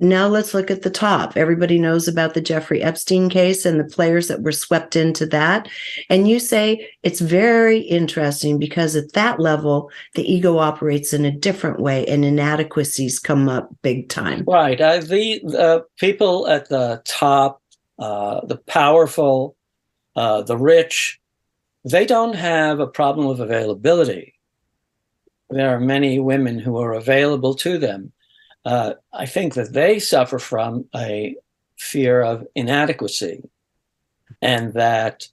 now let's look at the top. Everybody knows about the Jeffrey Epstein case and the players that were swept into that. And you say it's very interesting because at that level, the ego operates in a different way and inadequacies come up big time. Right. The people at the top, the powerful, the rich, they don't have a problem of availability. There are many women who are available to them. I think that they suffer from a fear of inadequacy, and that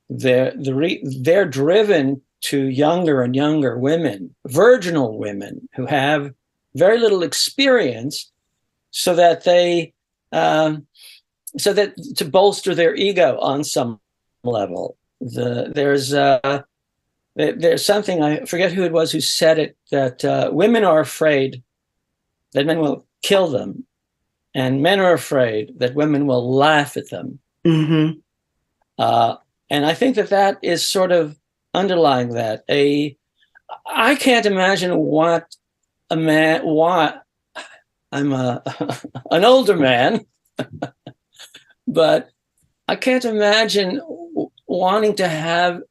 they're driven to younger and younger women, virginal women who have very little experience, so that to bolster their ego on some level. There's something, I forget who it was who said it, that women are afraid that men will kill them, and men are afraid that women will laugh at them. Mm-hmm. And I think that is sort of underlying that. I can't imagine what I'm an older man, but I can't imagine wanting to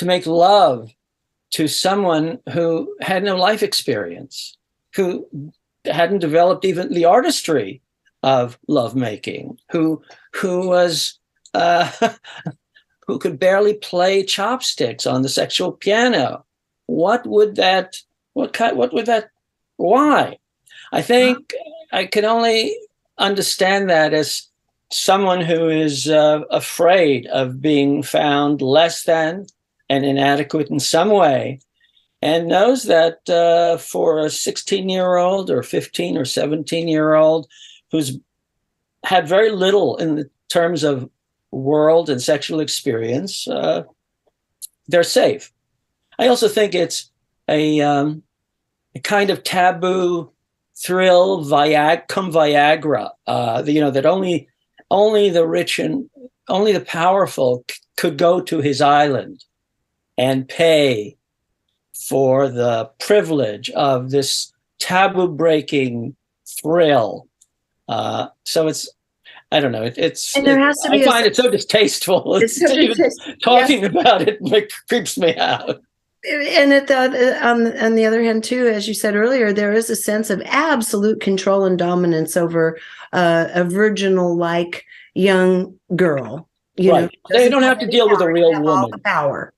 make love to someone who had no life experience, who hadn't developed even the artistry of lovemaking, who was who could barely play chopsticks on the sexual piano. Why? I think I can only understand that as someone who is afraid of being found less than and inadequate in some way, and knows that for a 16-year-old or 15 or 17-year-old who's had very little in the terms of world and sexual experience, they're safe. I also think it's a kind of taboo thrill, Viagra, that only the rich and only the powerful could go to his island and pay for the privilege of this taboo-breaking thrill. So it's, I don't know. I find it so distasteful. Talking about it creeps me out. And on the other hand, too, as you said earlier, there is a sense of absolute control and dominance over a virginal-like young girl. Right. They don't have to deal with a real woman. All the power.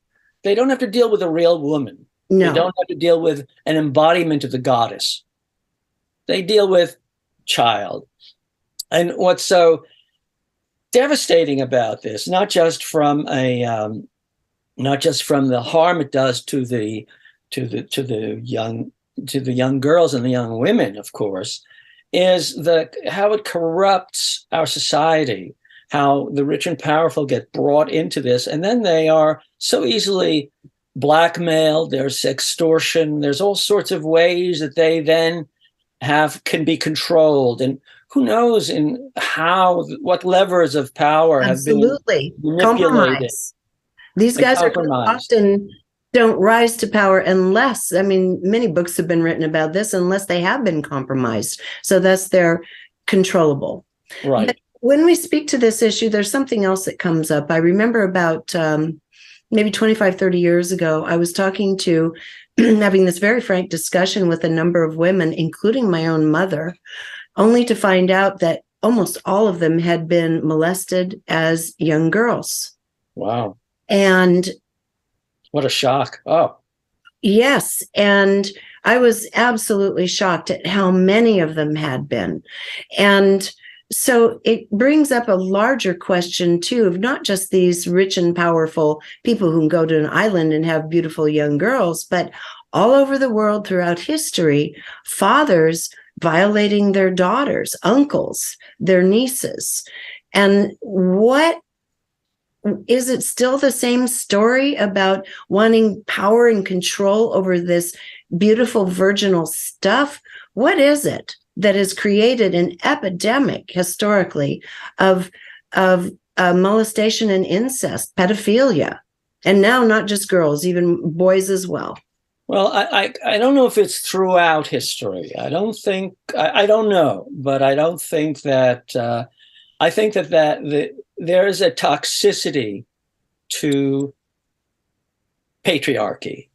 They don't have to deal with a real woman. No. They don't have to deal with an embodiment of the goddess. They deal with child. And what's so devastating about this, not just from the harm it does to the young girls and the young women, of course, is how it corrupts our society, how the rich and powerful get brought into this, and then they are so easily blackmailed. There's extortion. There's all sorts of ways that they then can be controlled, and who knows what levers of power have been manipulated. Compromise. These guys often don't rise to power unless, many books have been written about this, unless they have been compromised. So thus they're controllable. Right. But when we speak to this issue, there's something else that comes up. I remember about maybe 25, 30 years ago, I was talking to, having this very frank discussion with a number of women, including my own mother, only to find out that almost all of them had been molested as young girls. Wow. And what a shock. Oh, yes. And I was absolutely shocked at how many of them had been. And so it brings up a larger question, too, of not just these rich and powerful people who can go to an island and have beautiful young girls, but all over the world throughout history, fathers violating their daughters, uncles, their nieces. And is it still the same story about wanting power and control over this beautiful virginal stuff? What is it that has created an epidemic historically of molestation and incest, pedophilia, and now not just girls, even boys as well? Well, I don't know if it's throughout history. I don't know, but I don't think that I think that there is a toxicity to patriarchy.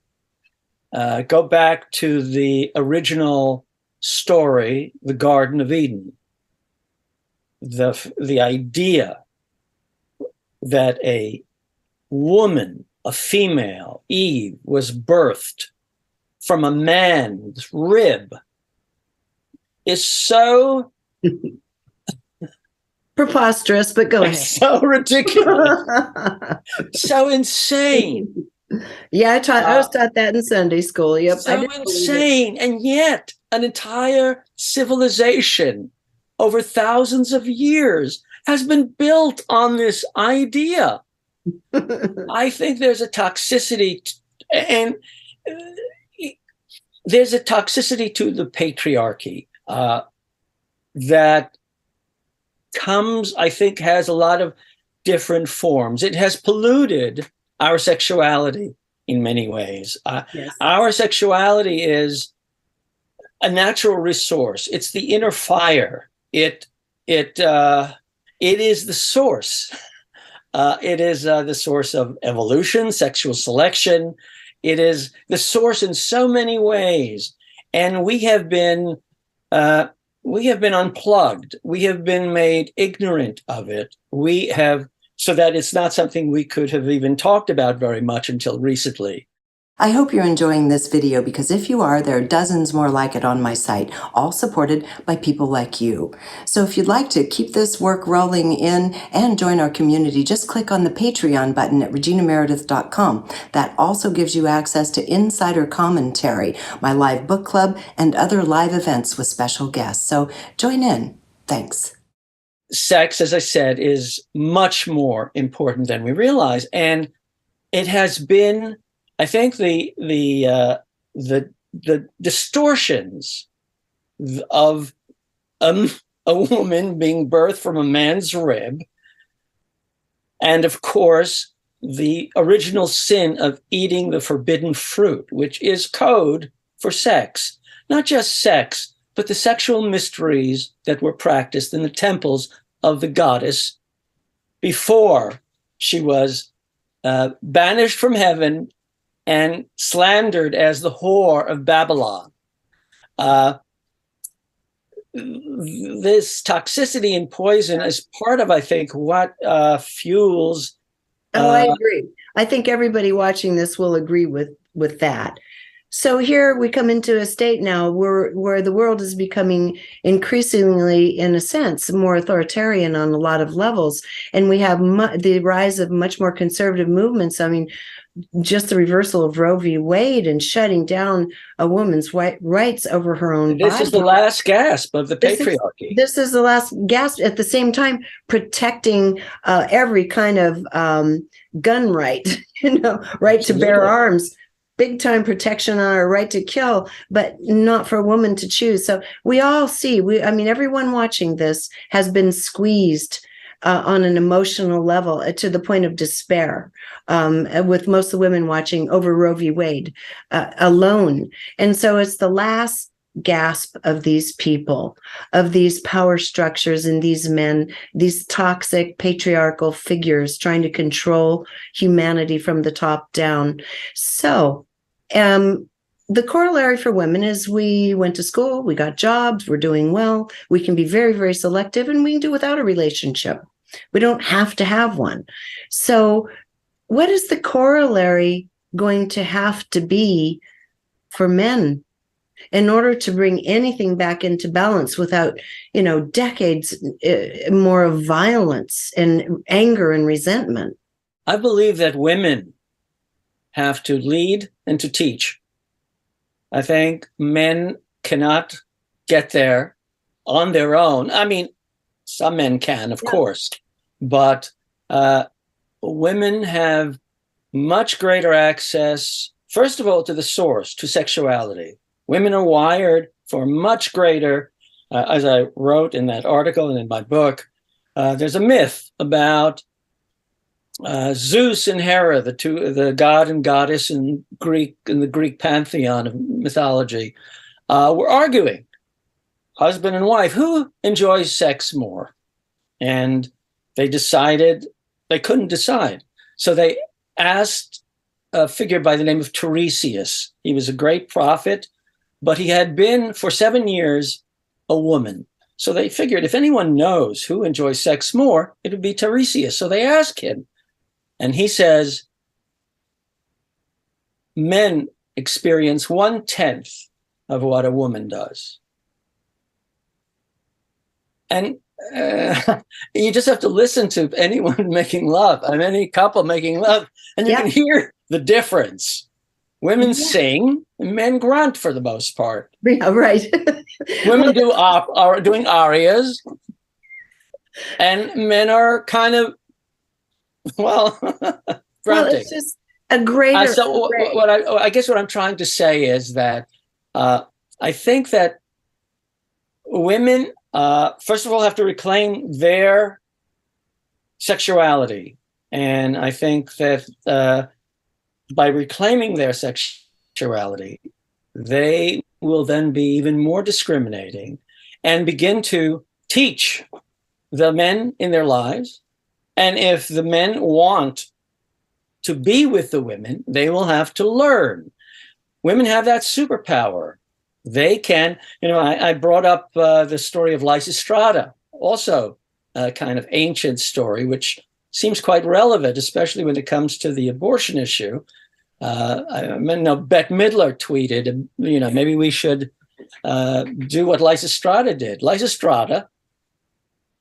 Go back to the original story, the Garden of Eden. The idea that a woman, a female, Eve, was birthed from a man's rib is so Preposterous, but go ahead. so ridiculous, so insane. Yeah, I was taught that in Sunday school. Yep. So insane. And yet an entire civilization over thousands of years has been built on this idea. I think there's a toxicity and there's a toxicity to the patriarchy that comes, I think, has a lot of different forms. It has polluted our sexuality in many ways. Yes. Our sexuality is a natural resource. It's the inner fire. It is the source. It is the source of evolution, sexual selection. It is the source in so many ways, and we have been unplugged. We have been made ignorant of it. We have, so that it's not something we could have even talked about very much until recently. I hope you're enjoying this video, because if you are, there are dozens more like it on my site, all supported by people like you. So if you'd like to keep this work rolling in and join our community, just click on the Patreon button at reginameredith.com. That also gives you access to insider commentary, my live book club, and other live events with special guests. So join in. Thanks. Sex, as I said, is much more important than we realize. And it has been, I think, the distortions of a woman being birthed from a man's rib, and of course the original sin of eating the forbidden fruit, which is code for sex. Not just sex, but the sexual mysteries that were practiced in the temples of the goddess before she was banished from heaven and slandered as the whore of Babylon. This toxicity and poison is part of, I think, what fuels. I agree. I think everybody watching this will agree with that. So here we come into a state now where the world is becoming increasingly, in a sense, more authoritarian on a lot of levels. And we have the rise of much more conservative movements. I mean, just the reversal of Roe v. Wade and shutting down a woman's rights over her own body. This is the last gasp of the patriarchy. This is the last gasp. At the same time, protecting every kind of gun right, right to bear arms. Big time protection on our right to kill, but not for a woman to choose. So we all see, everyone watching this has been squeezed on an emotional level to the point of despair, with most of the women watching over Roe v. Wade alone. And so it's the last gasp of these people, of these power structures and these men, these toxic patriarchal figures trying to control humanity from the top down. So the corollary for women is we went to school, we got jobs, we're doing well, we can be very, very selective, and we can do without a relationship. We don't have to have one. So what is the corollary going to have to be for men in order to bring anything back into balance without, decades more of violence and anger and resentment? I believe that women have to lead and to teach. I think men cannot get there on their own. I mean, some men can, of course, but women have much greater access, first of all, to the source, to sexuality. Women are wired for much greater, as I wrote in that article and in my book, there's a myth about Zeus and Hera, the god and goddess in the Greek pantheon of mythology, were arguing, husband and wife, who enjoys sex more? And they decided they couldn't decide. So they asked a figure by the name of Tiresias. He was a great prophet, but he had been for 7 years a woman. So they figured if anyone knows who enjoys sex more, it would be Tiresias. So they asked him, and he says, men experience 1/10 of what a woman does. And you just have to listen to anyone making love, any couple making love, and you can hear the difference. Women sing, and men grunt for the most part. Yeah, right. Women are doing arias, and men are kind of, grunting. Well, it's just a greater. So I guess what I'm trying to say is that I think that women, first of all, have to reclaim their sexuality. And I think that by reclaiming their sexuality, they will then be even more discriminating and begin to teach the men in their lives. And if the men want to be with the women, they will have to learn. Women have that superpower. They can, I brought up the story of Lysistrata, also a kind of ancient story, which seems quite relevant, especially when it comes to the abortion issue. Bette Midler tweeted, maybe we should do what Lysistrata did. Lysistrata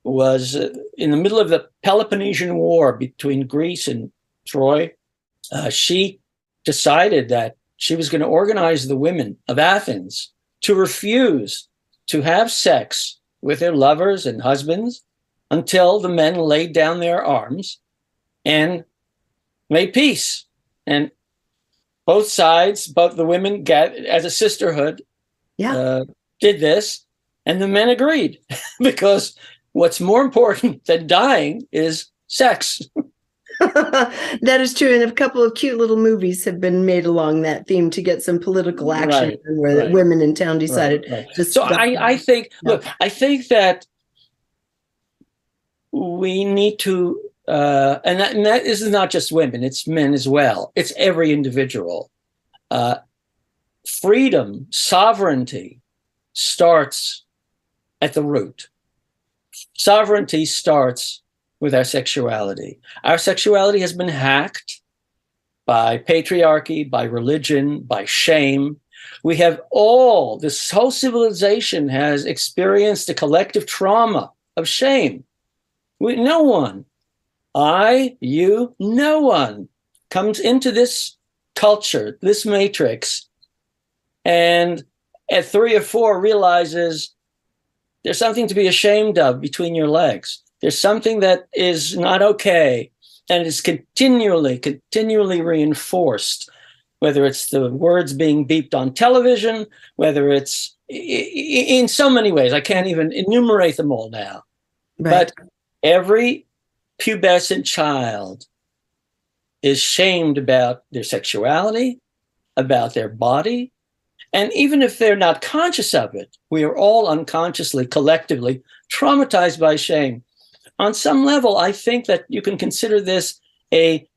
was in the middle of the Peloponnesian War between Greece and Troy. She decided that she was going to organize the women of Athens to refuse to have sex with their lovers and husbands until the men laid down their arms and made peace. And both sides, both the women as a sisterhood, did this, and the men agreed because what's more important than dying is sex. That is true. And a couple of cute little movies have been made along that theme to get some political action where women in town decided to stop. I think that we need to, and that is not just women, it's men as well. It's every individual. Freedom, sovereignty starts at the root. Sovereignty starts with our sexuality. Our sexuality has been hacked by patriarchy, by religion, by shame. We have this whole civilization has experienced a collective trauma of shame. No one, no one comes into this culture, this matrix, and at 3 or 4 realizes there's something to be ashamed of between your legs. There's something that is not okay, and it's continually reinforced, whether it's the words being beeped on television, whether it's in so many ways. I can't even enumerate them all now. Right. But every pubescent child is shamed about their sexuality, about their body. And even if they're not conscious of it, we are all unconsciously, collectively traumatized by shame. On some level, I think that you can consider this a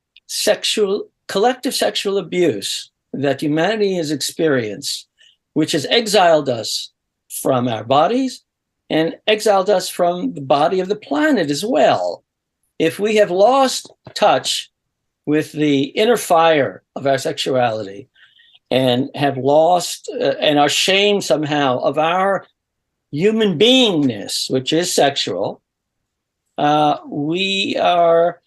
collective sexual abuse that humanity has experienced, which has exiled us from our bodies and exiled us from the body of the planet as well. If we have lost touch with the inner fire of our sexuality and have lost and are ashamed somehow of our human beingness, which is sexual, we are,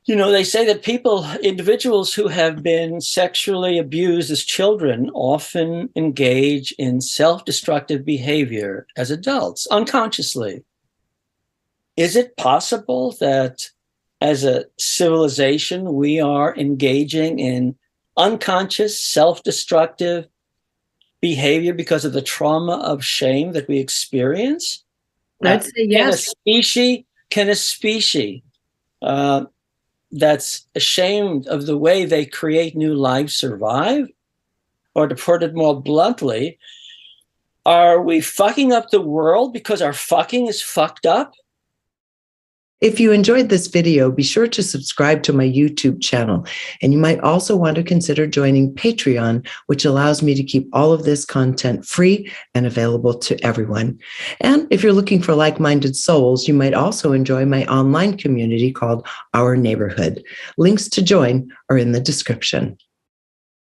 they say that individuals who have been sexually abused as children often engage in self-destructive behavior as adults, unconsciously. Is it possible that as a civilization, we are engaging in unconscious self-destructive behavior because of the trauma of shame that we experience? I'd say yes. Can a species that's ashamed of the way they create new lives survive? Or to put it more bluntly, are we fucking up the world because our fucking is fucked up? If you enjoyed this video, be sure to subscribe to my YouTube channel. And you might also want to consider joining Patreon, which allows me to keep all of this content free and available to everyone. And if you're looking for like-minded souls, you might also enjoy my online community called Our Neighborhood. Links to join are in the description.